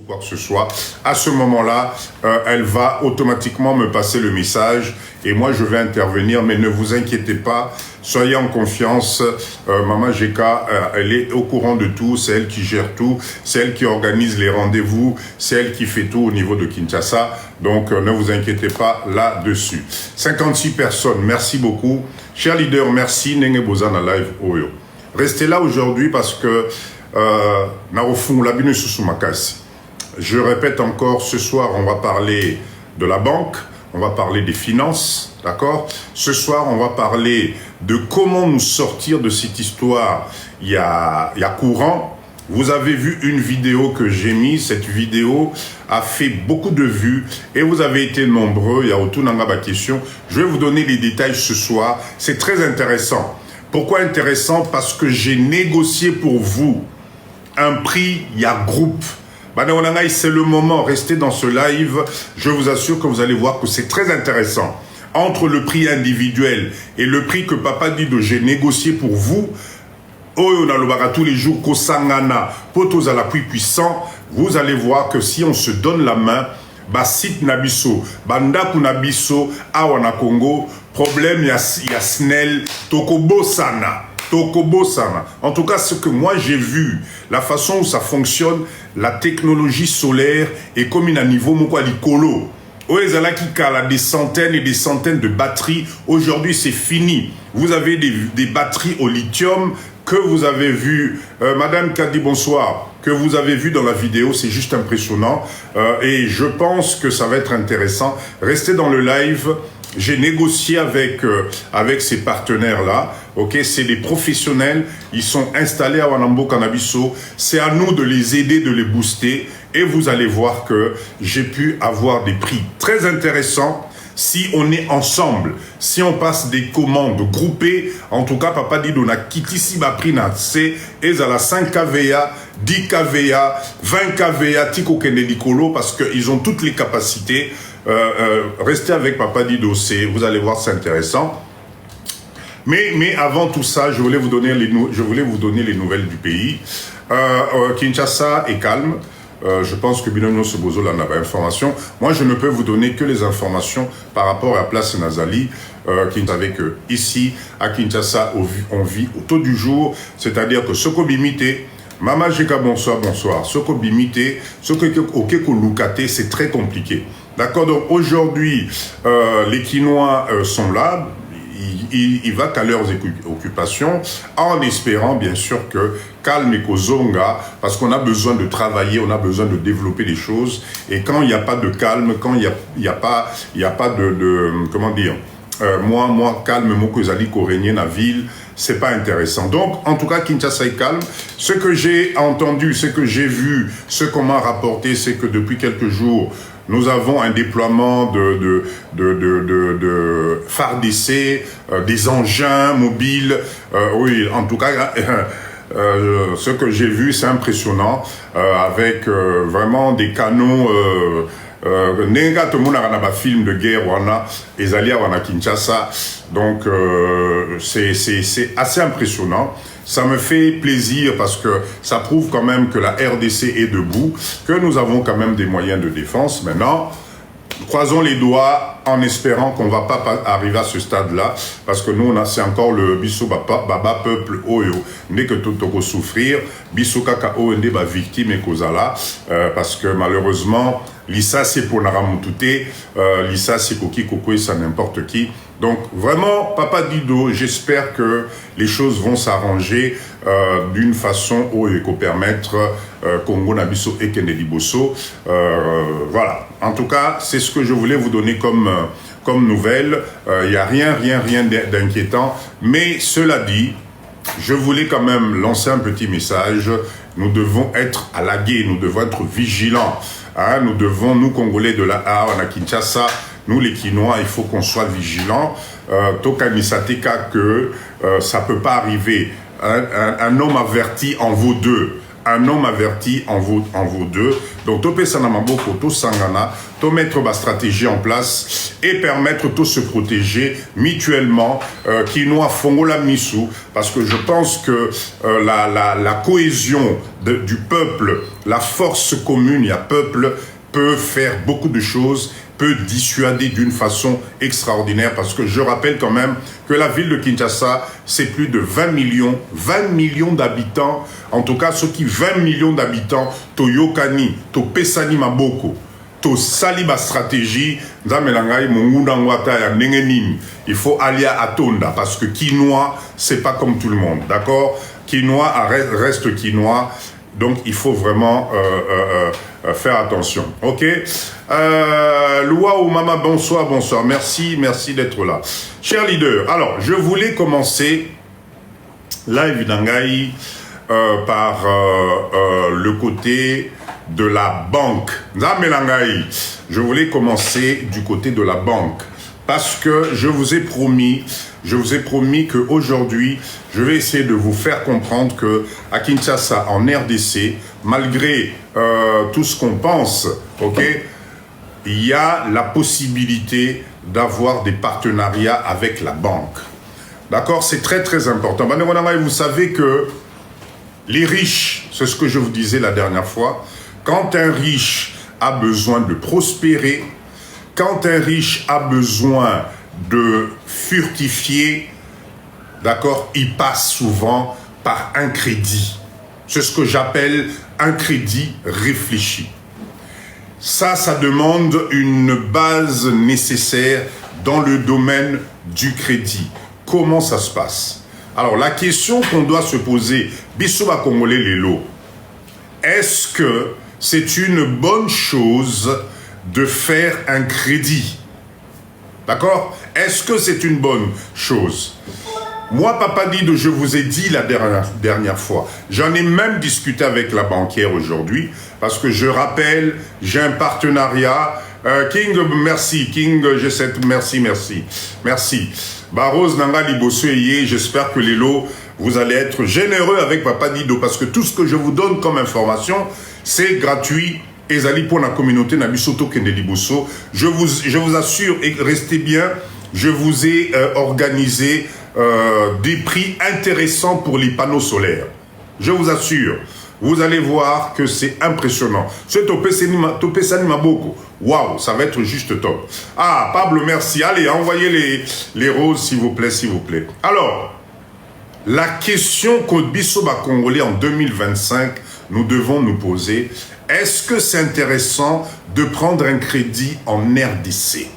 quoi que ce soit, à ce moment-là, elle va automatiquement me passer le message et moi je vais intervenir, mais ne vous inquiétez pas, soyez en confiance, Maman Jeka, elle est au courant de tout, c'est elle qui gère tout, c'est elle qui organise les rendez-vous, c'est elle qui fait tout au niveau de Kinshasa, donc ne vous inquiétez pas là-dessus. 56 personnes, merci beaucoup. Chers leaders, merci, Nenge Bozana Live Oyo. Restez là aujourd'hui parce que je répète encore, ce soir, on va parler de la banque, on va parler des finances, d'accord? Ce soir, on va parler de comment nous sortir de cette histoire. Il y a courant. Vous avez vu une vidéo que j'ai mise. Cette vidéo a fait beaucoup de vues et vous avez été nombreux. Il y a autour de ma question. Je vais vous donner les détails ce soir. C'est très intéressant. Pourquoi intéressant? Parce que j'ai négocié pour vous un prix, il y a groupe. C'est le moment, restez dans ce live. Je vous assure que vous allez voir que c'est très intéressant. Entre le prix individuel et le prix que Papa Dido, j'ai négocié pour vous, on a tous les jours, Kosangana, Potos à l'appui puissant, vous allez voir que si on se donne la main, Basit Nabiso, Bandaku Nabiso, Awana Congo, problème, il y a Snell, Tokobo Sana. En tout cas, ce que moi j'ai vu, la façon où ça fonctionne, la technologie solaire est comme à niveau Mokwali-Kolo. Oezala qui a des centaines et des centaines de batteries. Aujourd'hui, c'est fini. Vous avez des batteries au lithium que vous avez vu, Madame Kadi, bonsoir, que vous avez vu dans la vidéo, c'est juste impressionnant. Et je pense que ça va être intéressant. Restez dans le live. J'ai négocié avec ces partenaires-là, ok, c'est des professionnels, ils sont installés à Wanambo Cannabiso, c'est à nous de les aider, de les booster, et vous allez voir que j'ai pu avoir des prix très intéressants si on est ensemble, si on passe des commandes groupées. En tout cas, Papa dit on a quitté si ma prix n'a c'est et à la 5 kVA, 10 kVA, 20 kVA, Tiko Kenedikolo, parce qu'ils ont toutes les capacités. Restez avec Papa Dido, vous allez voir, c'est intéressant. Mais avant tout ça, je voulais vous donner les nouvelles du pays. Kinshasa est calme. Je pense que Binomio Sobozo en a information. Moi, je ne peux vous donner que les informations par rapport à Place Nazali, qui savait que ici, à Kinshasa, on vit au taux du jour, c'est-à-dire que ce qu'on limité, Mama Jeka, bonsoir, bonsoir. Ce qu'on limité, ce qu'on loukate, c'est très compliqué. D'accord, donc aujourd'hui, les Quinois sont là, ils vont à leurs occupations, en espérant bien sûr que calme et Kozonga, parce qu'on a besoin de travailler, on a besoin de développer des choses, et quand il n'y a pas de calme, quand il n'y a pas de comment dire, moi calme, moi que j'allais régner dans la ville, c'est pas intéressant. Donc, en tout cas, Kinshasa est calme. Ce que j'ai entendu, ce que j'ai vu, ce qu'on m'a rapporté, c'est que depuis quelques jours, nous avons un déploiement de phares d'essai, des engins mobiles. Oui, en tout cas, ce que j'ai vu, c'est impressionnant, avec vraiment des canons. Nenga tout le monde a un film de guerre wana ezali wana Kinshasa, donc c'est assez impressionnant. Ça me fait plaisir parce que ça prouve quand même que la RDC est debout, que nous avons quand même des moyens de défense. Maintenant, croisons les doigts en espérant qu'on ne va pas arriver à ce stade-là, parce que nous, c'est encore le biso baba peuple oyo, n'est que tout souffrir, biso kaka oende ba victime et kozala, parce que malheureusement, l'ISA c'est pour Naramutute, l'ISA c'est Koki Koko et ça n'importe qui. Donc vraiment, Papa Dido, j'espère que les choses vont s'arranger d'une façon où il faut permettre Congo Nabiso et Kennedy Bosso. Voilà. En tout cas, c'est ce que je voulais vous donner comme nouvelle. Il n'y a rien d'inquiétant. Mais cela dit, je voulais quand même lancer un petit message. Nous devons être à la guerre, nous devons être vigilants. Hein, nous devons, nous Congolais de la à Kinshasa, nous les Quinois, il faut qu'on soit vigilants. Tokanisateka que ça ne peut pas arriver. Un homme averti en vaut deux. un homme averti en vaut deux. Donc, topé sanamaboko, to sangana, to mettre ma stratégie en place et permettre de se protéger mutuellement, quinoa fongola misu, parce que je pense que la cohésion du peuple, la force commune, il y a peuple, peut faire beaucoup de choses, peut dissuader d'une façon extraordinaire, parce que je rappelle quand même que la ville de Kinshasa, c'est plus de 20 millions d'habitants, en tout cas ceux qui 20 millions d'habitants, to yokani, to pesani maboko, to saliba stratégie, il faut aller à Tonda, parce que quinoa, c'est pas comme tout le monde, d'accord? Quinoa reste quinoa, donc il faut vraiment faire attention, ok? Loua ou Mama, bonsoir, merci d'être là. Chers leaders, alors, je voulais commencer live d'Angaï par le côté de la banque. Je voulais commencer du côté de la banque parce que je vous ai promis qu'aujourd'hui, je vais essayer de vous faire comprendre que à Kinshasa, en RDC, malgré tout ce qu'on pense, ok, il y a la possibilité d'avoir des partenariats avec la banque. D'accord? C'est très très important. Vous savez que les riches, c'est ce que je vous disais la dernière fois, quand un riche a besoin de prospérer, quand un riche a besoin de fructifier, d'accord, il passe souvent par un crédit. C'est ce que j'appelle un crédit réfléchi. Ça demande une base nécessaire dans le domaine du crédit. Comment ça se passe? Alors, la question qu'on doit se poser, Bissoba Congolais Lelo, est-ce que c'est une bonne chose de faire un crédit? D'accord? Est-ce que c'est une bonne chose? Moi, Papa Dido, je vous ai dit la dernière fois, j'en ai même discuté avec la banquière aujourd'hui, parce que je rappelle, j'ai un partenariat, King, merci, King, merci. Barros Nanga Libosueye, j'espère que Lélo, vous allez être généreux avec Papa Dido, parce que tout ce que je vous donne comme information, c'est gratuit, et zali pour la communauté Nabisoto Kende Liboso. Je vous assure, et restez bien, je vous ai organisé des prix intéressants pour les panneaux solaires. Je vous assure, vous allez voir que c'est impressionnant. C'est Topé Sanima beaucoup. Waouh, ça va être juste top. Ah, Pablo, merci. Allez, envoyez les roses, s'il vous plaît, Alors, la question qu'au Bissoba Congolais en 2025, nous devons nous poser, est-ce que c'est intéressant de prendre un crédit en RDC?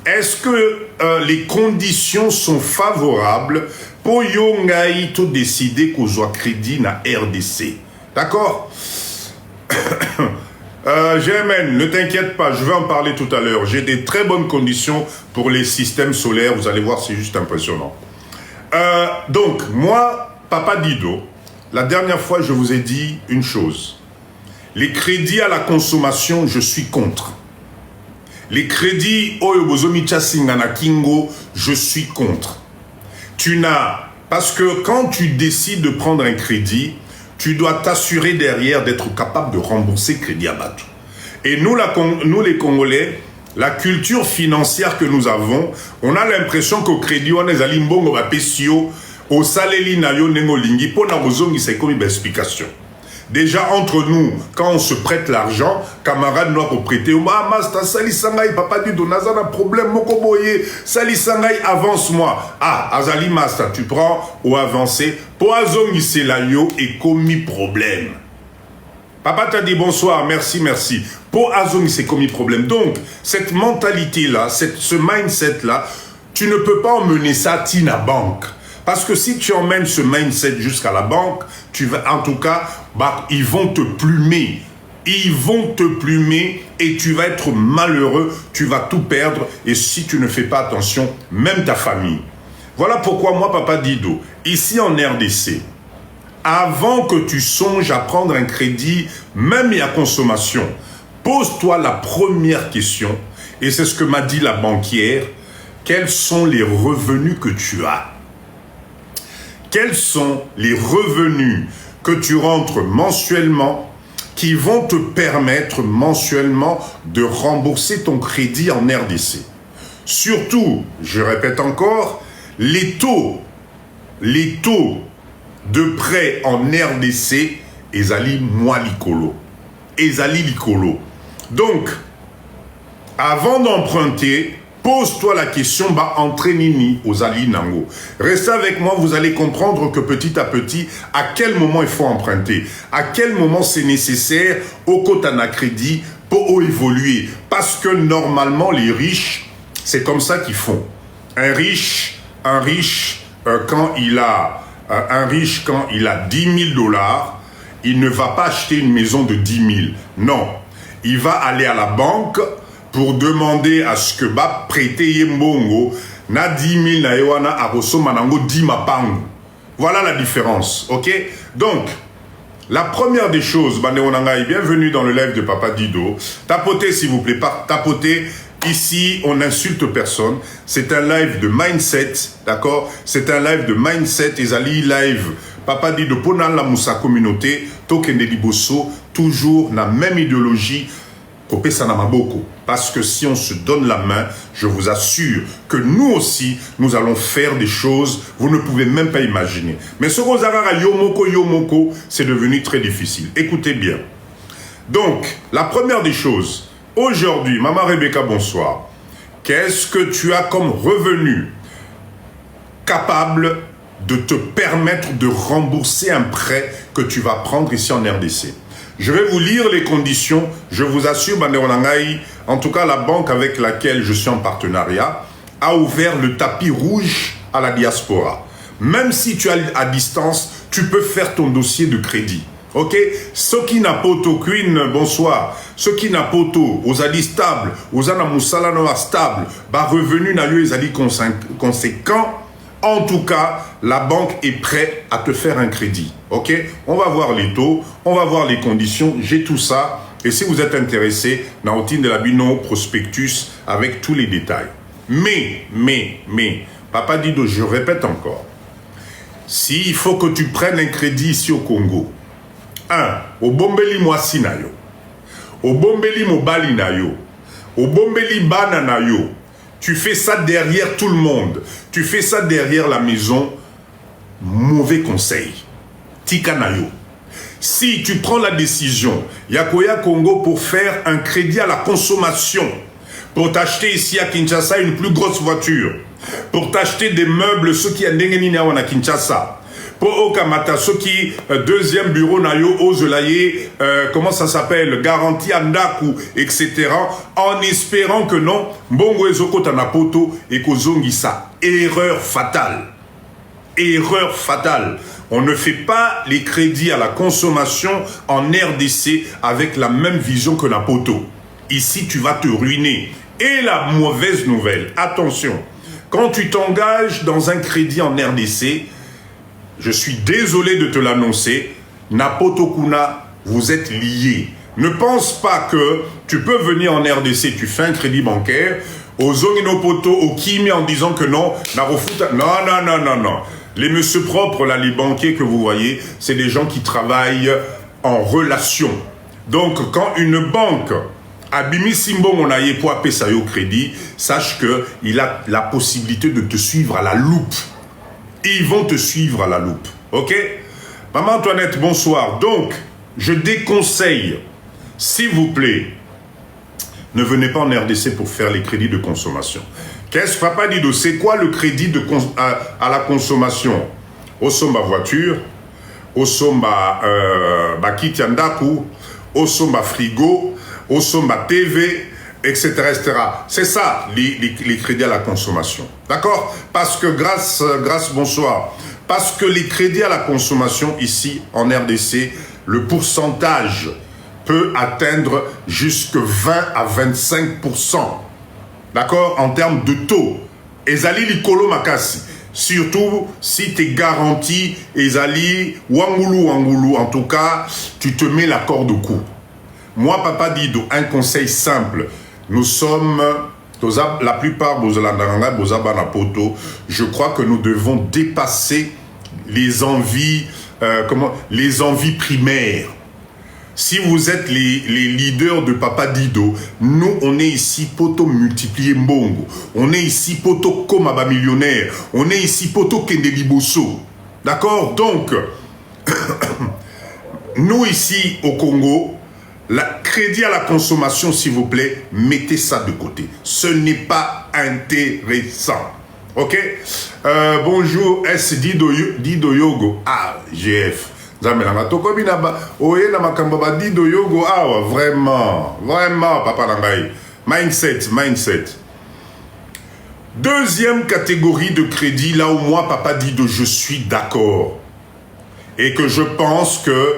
Est-ce que les conditions sont favorables pour Yongaï tout décider qu'on soit crédit na RDC? D'accord? Germaine, ne t'inquiète pas, je vais en parler tout à l'heure. J'ai des très bonnes conditions pour les systèmes solaires. Vous allez voir, c'est juste impressionnant. Donc, moi, Papa Dido, la dernière fois, je vous ai dit une chose. Les crédits à la consommation, je suis contre. Les crédits Oyobozomicha Singana Kingo, je suis contre. Parce que quand tu décides de prendre un crédit, tu dois t'assurer derrière d'être capable de rembourser crédit à Batou. Et nous, les Congolais, la culture financière que nous avons, on a l'impression qu'au crédit, on est à l'imbongo bapesio, au saleli na yo nengo lingi, pour na bozongi, c'est comme une explication. Déjà, entre nous, quand on se prête l'argent, camarade doit prêter. Ah, master, Sali Sangai, papa dit, on a un problème, moko boye. Sali Sangai, avance-moi. Ah, Azali master, tu prends ou avancer. Poison, c'est la yo et commis problème. Papa t'a dit bonsoir, merci. Pour Azong, c'est commis problème. Donc, cette mentalité-là, ce mindset-là, tu ne peux pas emmener ça à Tina Banque. Parce que si tu emmènes ce mindset jusqu'à la banque, tu vas, en tout cas, ils vont te plumer. Ils vont te plumer et tu vas être malheureux, tu vas tout perdre. Et si tu ne fais pas attention, même ta famille. Voilà pourquoi moi, Papa Dido, ici en RDC, avant que tu songes à prendre un crédit, même à consommation, pose-toi la première question. Et c'est ce que m'a dit la banquière. Quels sont les revenus que tu as? Quels sont les revenus que tu rentres mensuellement qui vont te permettre mensuellement de rembourser ton crédit en RDC. Surtout, je répète encore, les taux de prêt en RDC, ezali moi likolo. Ezali likolo. Donc, avant d'emprunter, pose-toi la question, entraînez-ni aux Ali Nango. Restez avec moi, vous allez comprendre que petit à petit, à quel moment il faut emprunter, à quel moment c'est nécessaire au Kotana Crédit pour évoluer. Parce que normalement, les riches, c'est comme ça qu'ils font. Un riche, quand il a 10 000 $, il ne va pas acheter une maison de 10 000. Non, il va aller à la banque pour demander à ce que prêter Yembongo na 10 000 na ewana aroso manango 10 mapango. Voilà la différence, ok? Donc, la première des choses, bienvenue dans le live de Papa Dido. Tapotez s'il vous plaît, tapotez. Ici, on n'insulte personne. C'est un live de mindset, d'accord? C'est un live de mindset. Ezali live. Papa Dido, pour la Moussa communauté, Tokende Liboso, toujours la même idéologie. Parce que si on se donne la main, je vous assure que nous aussi, nous allons faire des choses, vous ne pouvez même pas imaginer. Mais ce Rozarara Yomoko, c'est devenu très difficile. Écoutez bien. Donc, la première des choses, aujourd'hui, Maman Rebecca, bonsoir. Qu'est-ce que tu as comme revenu capable de te permettre de rembourser un prêt que tu vas prendre ici en RDC? Je vais vous lire les conditions. Je vous assure, en tout cas, la banque avec laquelle je suis en partenariat a ouvert le tapis rouge à la diaspora. Même si tu es à distance, tu peux faire ton dossier de crédit. Ok? Ceux qui n'ont pas auto, Queen, bonsoir. Ceux qui n'ont pas auto, aux alliés stables, aux anamoussala stable, revenu n'a lieu, les alliés conséquents. En tout cas, la banque est prête à te faire un crédit. Ok? On va voir les taux, on va voir les conditions. J'ai tout ça. Et si vous êtes intéressé, Naotine de la Bino prospectus avec tous les détails. Mais, Papa Dido, je répète encore. S'il faut que tu prennes un crédit ici au Congo, au Bombeli Mwasi na yo, au Bombeli Mobali na yo, au Bombeli Bana na yo, tu fais ça derrière tout le monde. Tu fais ça derrière la maison. Mauvais conseil. Tikanayo. Si tu prends la décision, Yakoya Congo, pour faire un crédit à la consommation, pour t'acheter ici à Kinshasa une plus grosse voiture, pour t'acheter des meubles, ceux qui ont à Kinshasa, pour Okamata, ceux qui, deuxième bureau Nayo, Ozelaye, comment ça s'appelle, garantie Andaku, etc., en espérant que non, Mbongo Ezoko Tanapoto et Kozongisa. Erreur fatale. Erreur fatale. On ne fait pas les crédits à la consommation en RDC avec la même vision que Napoto. Ici, tu vas te ruiner. Et la mauvaise nouvelle, attention, quand tu t'engages dans un crédit en RDC, je suis désolé de te l'annoncer, Napoto Kuna, vous êtes liés. Ne pense pas que tu peux venir en RDC, tu fais un crédit bancaire, aux Zonginopoto, au Kimi en disant que non, non. Les messieurs propres, là, les banquiers que vous voyez, c'est des gens qui travaillent en relation. Donc, quand une banque Abimi Simbo Monaye pour appeler ça au crédit, sache qu'il a la possibilité de te suivre à la loupe. Ils vont te suivre à la loupe. Ok? Maman Antoinette, bonsoir. Donc, je déconseille, s'il vous plaît, ne venez pas en RDC pour faire les crédits de consommation. Qu'est-ce que Papa Dido? C'est quoi le crédit à la consommation? Au somba voiture, au somba kitiandaku, au somba frigo, au somba TV, etc. C'est ça, les crédits à la consommation. D'accord? Parce que grâce, bonsoir. Parce que les crédits à la consommation ici, en RDC, le pourcentage peut atteindre jusque 20 à 25%. D'accord? En termes de taux. Ezali likolo makasi. Surtout si tu es garanti, Ezali wangulu. En tout cas, tu te mets la corde au cou. Moi, Papa Dido, un conseil simple. Nous sommes, la plupart, je crois que nous devons dépasser les envies les envies primaires. Si vous êtes les leaders de Papa Dido, nous, on est ici pour te multiplier mbongo. On est ici pour te comme un millionnaire. On est ici pour te kende liboso. D'accord? Donc, nous ici au Congo, crédit à la consommation, s'il vous plaît, mettez ça de côté. Ce n'est pas intéressant. Ok? Bonjour, S. Dido Yogo. Ah, GF. Vraiment, papa Nangaï. Mindset. Deuxième catégorie de crédit, là où moi, papa Dido, je suis d'accord. Et que je pense que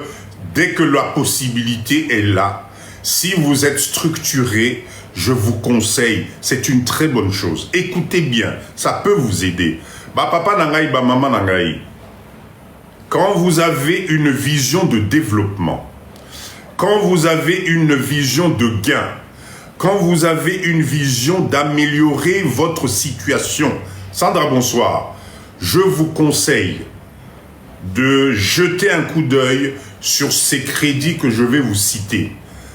dès que la possibilité est là, si vous êtes structuré, je vous conseille, c'est une très bonne chose. Écoutez bien, ça peut vous aider. Bah papa Nangaï, bah maman Nangaï. Quand vous avez une vision de développement, quand vous avez une vision de gain, quand vous avez une vision d'améliorer votre situation, Sandra, bonsoir, je vous conseille de jeter un coup d'œil sur ces crédits que je vais vous citer.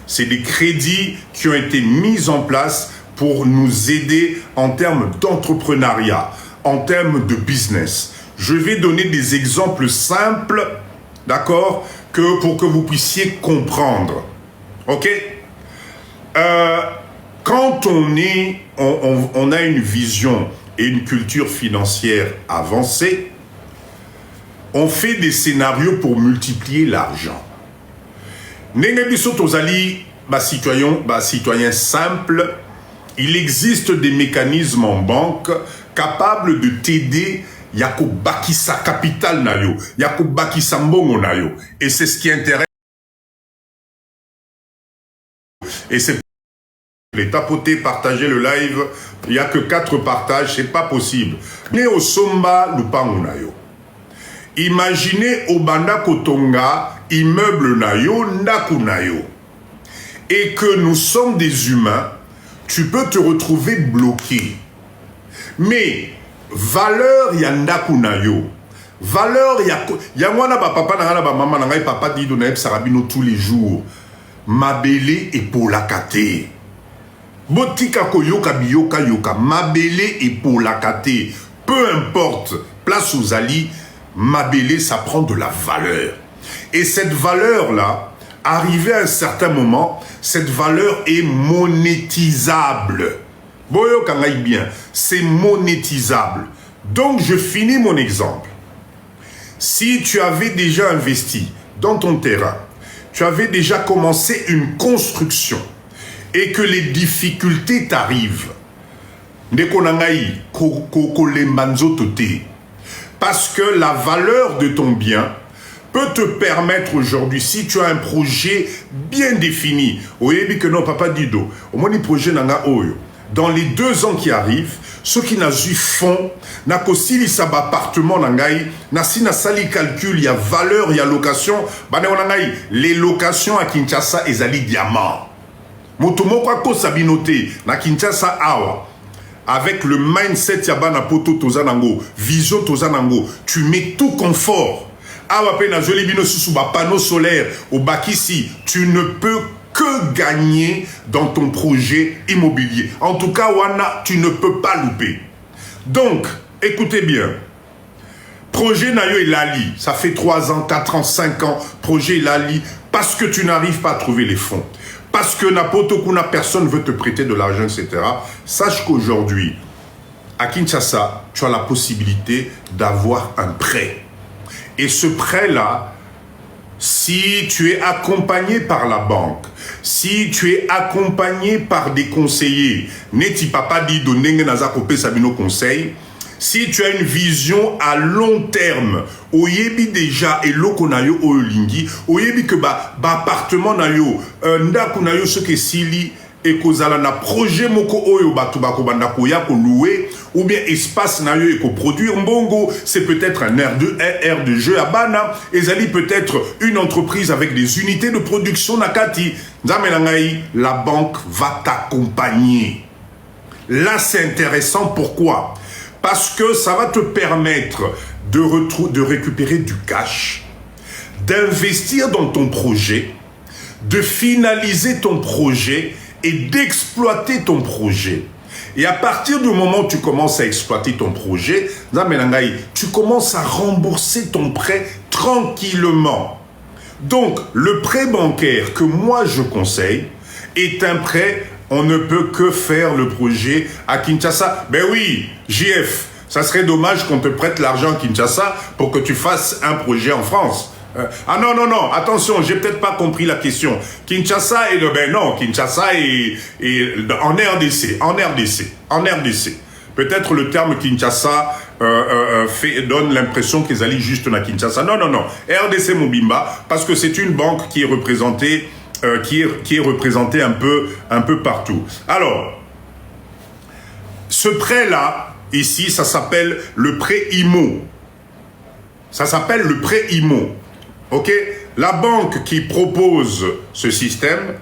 C'est des crédits qui ont été mis en place pour nous aider en termes d'entrepreneuriat, en termes de business. Je vais donner des exemples simples, d'accord, pour que vous puissiez comprendre. Ok? Quand on a une vision et une culture financière avancée, on fait des scénarios pour multiplier l'argent. Nengebiso tozali, citoyen simple, il existe des mécanismes en banque capables de t'aider yako bakisa capital na yo, yako bakisa mbongo na yo. Et c'est ce qui intéresse. Et c'est les tapoter, partager le live. Il n'y a que 4 partages, c'est pas possible. Mais au somba lupangu na yo. Imaginez au banda kotonga, immeuble na yo, ndaku na yo. Et que nous sommes des humains, tu peux te retrouver bloqué. Mais valeur ya ndaku na yo, valeur ya mwana ba papa na ba mama na ngai papa Dido na sarabino tous les jours, mabele et polakate botika koyoka biyoka yoka, mabele et polakate, peu importe place aux ali, mabele ça prend de la valeur. Et cette valeur là, arrivé à un certain moment, cette valeur est monétisable. Boyo kangai bien, c'est monétisable. Donc je finis mon exemple. Si tu avais déjà investi dans ton terrain, tu avais déjà commencé une construction et que les difficultés t'arrivent, parce que la valeur de ton bien peut te permettre aujourd'hui, si tu as un projet bien défini, que non, papa Dido, au moins le projet nanga oyo. Dans les 2 ans qui arrivent, ceux qui n'ont eu fonds, n'a qu'aussi sab appartement nangai, n'a si n'a sali calcul, il y a valeur, il y a location, les locations à Kinshasa ezali diamant. Motomoko ako sabinote na Kinshasa awa. Avec le mindset yabana poto tozanango, vision tozanango, tu mets tout confort. Awa pe na joli bino susu ba panneau solaire au bakisi, tu ne peux que gagner dans ton projet immobilier. En tout cas, Wana, tu ne peux pas louper. Donc, écoutez bien. Projet Nayo et Lali, ça fait 3 ans, 4 ans, 5 ans, projet Lali, parce que tu n'arrives pas à trouver les fonds. Parce que n'importe quoi, personne ne veut te prêter de l'argent, etc. Sache qu'aujourd'hui, à Kinshasa, tu as la possibilité d'avoir un prêt. Et ce prêt-là, si tu es accompagné par la banque, si tu es accompagné par des conseillers, Neti Papa Dido Nenge Naza Kopé Sabino conseil, si tu as une vision à long terme, oyebi déjà et loko na yo olingi, oyebi que ba appartement na yo, ndaku na yo ce que sili et kozala na projet moko oyo batu bako banda koya ko louer ou bien espace na yo et ko produire mbongo, c'est peut-être un aire de jeu à Bana, ezali peut-être une entreprise avec des unités de production nakati, nzamelangai, la banque va t'accompagner. Là c'est intéressant, pourquoi? Parce que ça va te permettre de récupérer du cash d'investir dans ton projet, de finaliser ton projet et d'exploiter ton projet. Et à partir du moment où tu commences à exploiter ton projet, tu commences à rembourser ton prêt tranquillement. Donc, le prêt bancaire que moi je conseille est un prêt, on ne peut que faire le projet à Kinshasa. Ben oui, JF, ça serait dommage qu'on te prête l'argent à Kinshasa pour que tu fasses un projet en France. Ah non, non, non, attention, j'ai peut-être pas compris la question. Kinshasa est Kinshasa est en RDC, en RDC. Peut-être le terme Kinshasa donne l'impression qu'ils allaient juste à Kinshasa. Non, non, non, RDC Mobimba, parce que c'est une banque qui est représentée, qui est représentée un peu partout. Alors, ce prêt-là, ici, ça s'appelle le prêt IMO. Ça s'appelle le prêt IMO. Ok, la banque qui propose ce système,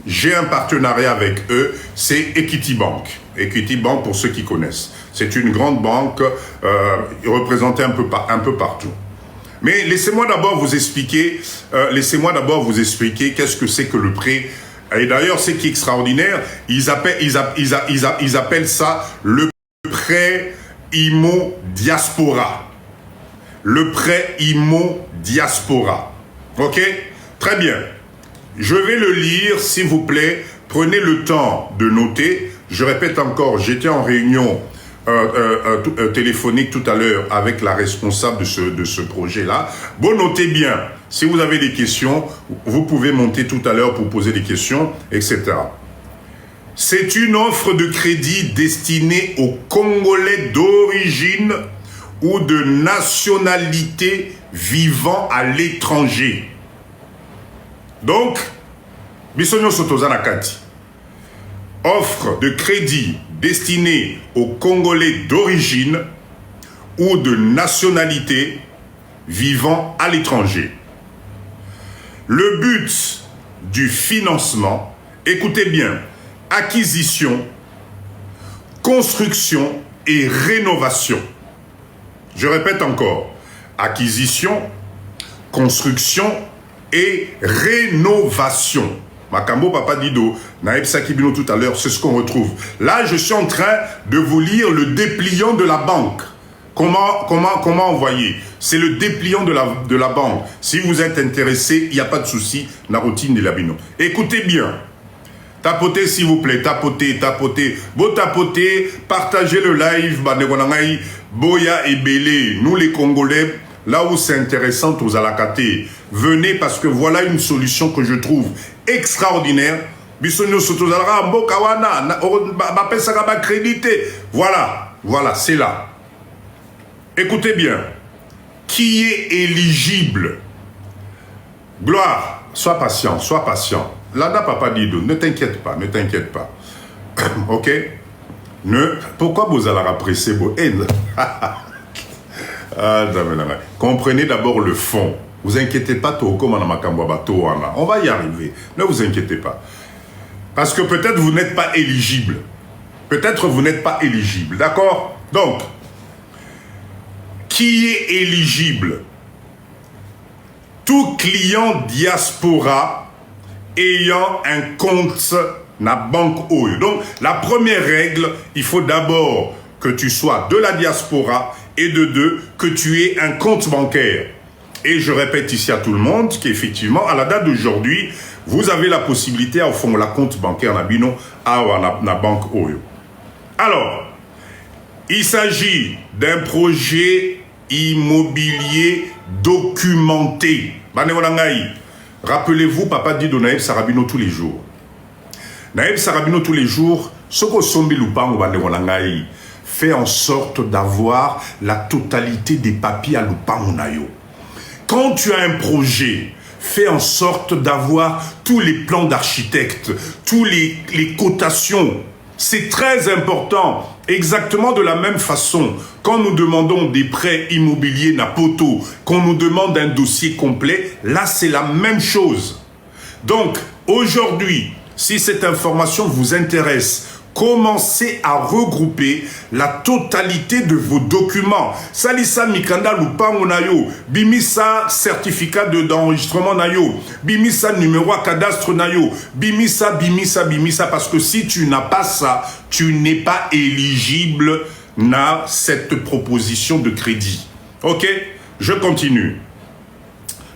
j'ai un partenariat avec eux, c'est Equity Bank. Equity Bank, pour ceux qui connaissent, c'est une grande banque représentée un peu partout. Mais laissez-moi d'abord vous expliquer, qu'est-ce que c'est que le prêt. Et d'ailleurs, ce qui est extraordinaire, ils appellent ça le prêt IMO Diaspora. Le prêt IMO Diaspora. Ok? Très bien. Je vais le lire, s'il vous plaît. Prenez le temps de noter. Je répète encore, j'étais en réunion téléphonique tout à l'heure avec la responsable de ce projet-là. Bon, notez bien. Si vous avez des questions, vous pouvez monter tout à l'heure pour poser des questions, etc. C'est une offre de crédit destinée aux Congolais d'origine ou de nationalité vivant à l'étranger. Donc, Bissonio Sotozana Kati, offre de crédit destinée aux Congolais d'origine ou de nationalité vivant à l'étranger. Le but du financement, écoutez bien, acquisition, construction et rénovation. Je répète encore, acquisition, construction et rénovation. Makambo Papa Dido, Naïb Sakibino tout à l'heure, c'est ce qu'on retrouve. Là, je suis en train de vous lire le dépliant de la banque. Comment envoyer? C'est le dépliant de la banque. Si vous êtes intéressé, il n'y a pas de souci, la routine de l'abino. Écoutez bien. Tapotez s'il vous plaît, tapotez. Beau tapotez, partagez le live, Boya et Bélé, nous les Congolais, là où c'est intéressant aux Alakaté. Venez parce que voilà une solution que je trouve extraordinaire. Voilà, c'est là. Écoutez bien. Qui est éligible? Gloire, sois patient. Lada Papa Dido, ne t'inquiète pas. Ok? Pourquoi vous allez apprécier vos haines? Comprenez d'abord le fond. Vous inquiétez pas, on va y arriver. Ne vous inquiétez pas. Parce que peut-être vous n'êtes pas éligible. D'accord? Donc, qui est éligible? Tout client diaspora ayant un compte na banque OYO. Donc, la première règle, il faut d'abord que tu sois de la diaspora et de deux, que tu aies un compte bancaire. Et je répète ici à tout le monde qu'effectivement, à la date d'aujourd'hui, vous avez la possibilité à fond la compte bancaire na bino à la banque OYO. Alors, il s'agit d'un projet immobilier documenté. Rappelez-vous, Papa dit de Naïb Sarabino tous les jours. Naïb Sarabino tous les jours, ce que Sombi Lupango fait en sorte d'avoir la totalité des papiers à Lupango Nayo. Quand tu as un projet, fais en sorte d'avoir tous les plans d'architecte, tous les cotations. C'est très important. Exactement de la même façon, quand nous demandons des prêts immobiliers Napoto, qu'on nous demande un dossier complet, là c'est la même chose. Donc, aujourd'hui, si cette information vous intéresse, Commencez à regrouper la totalité de vos documents. Salisa Mikanda Lupango Nayo, Bimisa certificat d'enregistrement Nayo, Bimisa numéro à cadastre Nayo, Bimisa, parce que si tu n'as pas ça, tu n'es pas éligible à cette proposition de crédit. Ok? Je continue.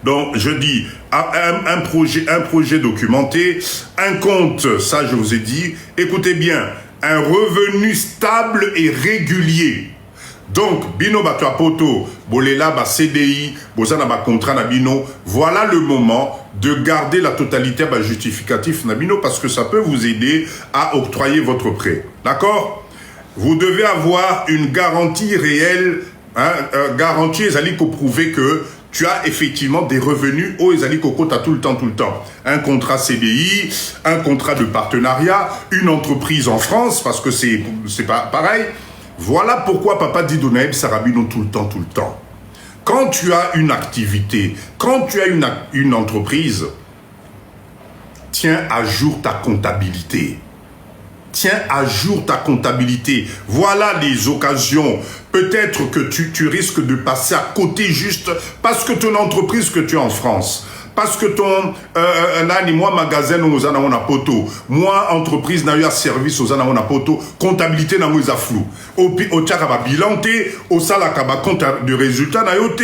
Donc, je dis, un projet documenté, un compte, ça je vous ai dit, écoutez bien, un revenu stable et régulier. Donc, Bino Batuapoto, Bolela, ba CDI, Bozana ba contrat Nabino, voilà le moment de garder la totalité ba justificatif Nabino parce que ça peut vous aider à octroyer votre prêt. D'accord? Vous devez avoir une garantie réelle, garantie, Ezali, pour prouver que tu as effectivement des revenus au Ezali Koko, tu as tout le temps. Un contrat CDI, un contrat de partenariat, une entreprise en France, parce que c'est pas pareil. Voilà pourquoi Papa dit Donaïb Sarabino tout le temps. Quand tu as une activité, quand tu as une entreprise, tiens à jour ta comptabilité. Tiens à jour ta comptabilité. Voilà les occasions. Peut-être que tu risques de passer à côté juste parce que ton entreprise que tu es en France, parce que ton moi magasin aux ana poto, moi entreprise n'a eu service aux ana poto, comptabilité n'a eu flou. Au tchaka ba bilanté, au salaka ba compte de résultat n'a eu